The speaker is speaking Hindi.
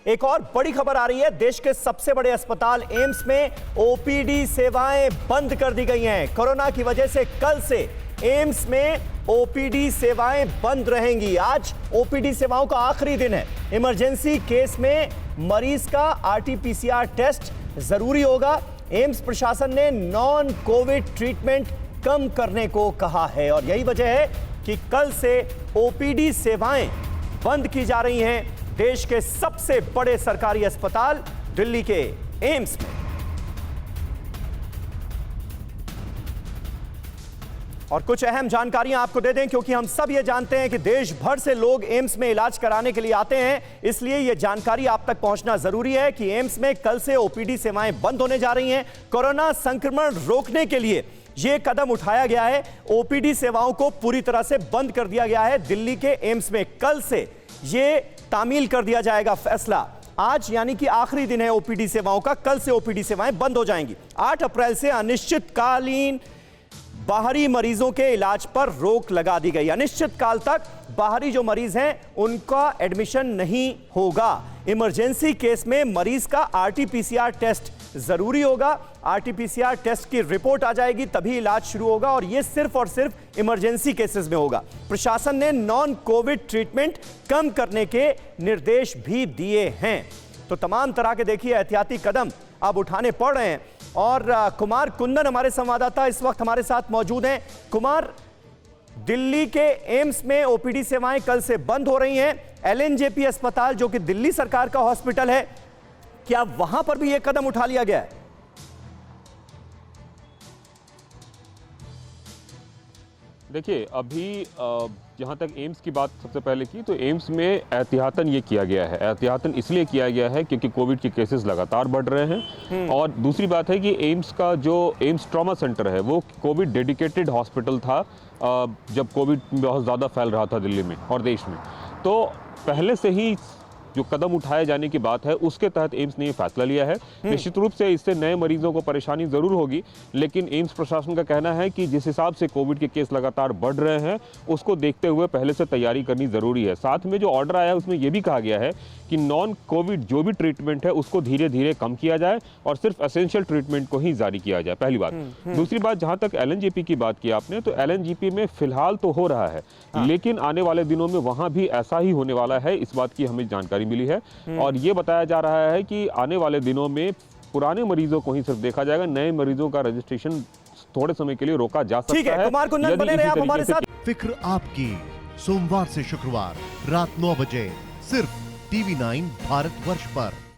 एक और बड़ी खबर आ रही है। देश के सबसे बड़े अस्पताल एम्स में ओपीडी सेवाएं बंद कर दी गई हैं। कोरोना की वजह से कल से एम्स में ओपीडी सेवाएं बंद रहेंगी। आज ओपीडी सेवाओं का आखिरी दिन है। इमरजेंसी केस में मरीज का आरटीपीसीआर टेस्ट जरूरी होगा। एम्स प्रशासन ने नॉन कोविड ट्रीटमेंट कम करने को कहा है और यही वजह है कि कल से ओपीडी सेवाएं बंद की जा रही हैं देश के सबसे बड़े सरकारी अस्पताल दिल्ली के एम्स में। और कुछ अहम जानकारियां आपको दे दें, क्योंकि हम सब ये जानते हैं कि देश भर से लोग एम्स में इलाज कराने के लिए आते हैं, इसलिए यह जानकारी आप तक पहुंचना जरूरी है कि एम्स में कल से ओपीडी सेवाएं बंद होने जा रही हैं। कोरोना संक्रमण रोकने के लिए यह कदम उठाया गया है। ओपीडी सेवाओं को पूरी तरह से बंद कर दिया गया है। दिल्ली के एम्स में कल से यह तामील कर दिया जाएगा फैसला। आज यानी कि आखिरी दिन है ओपीडी सेवाओं का। कल से ओपीडी सेवाएं बंद हो जाएंगी। 8 अप्रैल से अनिश्चितकालीन बाहरी मरीजों के इलाज पर रोक लगा दी गई। अनिश्चित काल तक बाहरी जो मरीज हैं उनका एडमिशन नहीं होगा। इमरजेंसी केस में मरीज का आरटीपीसीआर टेस्ट जरूरी होगा। आरटीपीसीआर टेस्ट की रिपोर्ट आ जाएगी तभी इलाज शुरू होगा और यह सिर्फ और सिर्फ इमरजेंसी केसेस में होगा। प्रशासन ने नॉन कोविड ट्रीटमेंट कम करने के निर्देश भी दिए हैं। तो तमाम तरह के देखिए एहतियाती कदम अब उठाने पड़ रहे हैं। और कुमार कुंदन हमारे संवाददाता इस वक्त हमारे साथ मौजूद हैं। कुमार, दिल्ली के एम्स में ओपीडी सेवाएं कल से बंद हो रही हैं। एलएनजेपी अस्पताल जो कि दिल्ली सरकार का हॉस्पिटल है, क्या वहां पर भी यह कदम उठा लिया गया है? देखिए, अभी जहाँ तक एम्स की बात सबसे पहले की, तो एम्स में एहतियातन ये किया गया है। एहतियातन इसलिए किया गया है क्योंकि कोविड के केसेस लगातार बढ़ रहे हैं और दूसरी बात है कि एम्स का जो एम्स ट्रॉमा सेंटर है वो कोविड डेडिकेटेड हॉस्पिटल था जब कोविड बहुत ज़्यादा फैल रहा था दिल्ली में और देश में। तो पहले से ही जो कदम उठाए जाने की बात है उसके तहत एम्स ने ये फैसला लिया है। निश्चित रूप से इससे नए मरीजों को परेशानी जरूर होगी, लेकिन एम्स प्रशासन का कहना है कि जिस हिसाब से कोविड के केस लगातार बढ़ रहे हैं उसको देखते हुए पहले से तैयारी करनी जरूरी है। साथ में जो ऑर्डर आया है उसमें यह भी कहा गया है कि नॉन कोविड जो भी ट्रीटमेंट है उसको धीरे धीरे कम किया जाए और सिर्फ एसेंशियल ट्रीटमेंट को ही जारी किया जाए, पहली बात। दूसरी बात, जहां तक एलएनजेपी की बात की आपने, तो एलएनजेपी में फिलहाल तो हो रहा है, लेकिन आने वाले दिनों में वहां भी ऐसा ही होने वाला है, इस बात की हमें जानकारी मिली है। और ये बताया जा रहा है कि आने वाले दिनों में पुराने मरीजों को ही सिर्फ देखा जाएगा, नए मरीजों का रजिस्ट्रेशन थोड़े समय के लिए रोका जा सकता है। कुमार कुंदन बने रहे आप हमारे साथ। फिक्र आपकी, सोमवार से शुक्रवार रात 9 बजे सिर्फ टीवी 9 भारतवर्ष पर।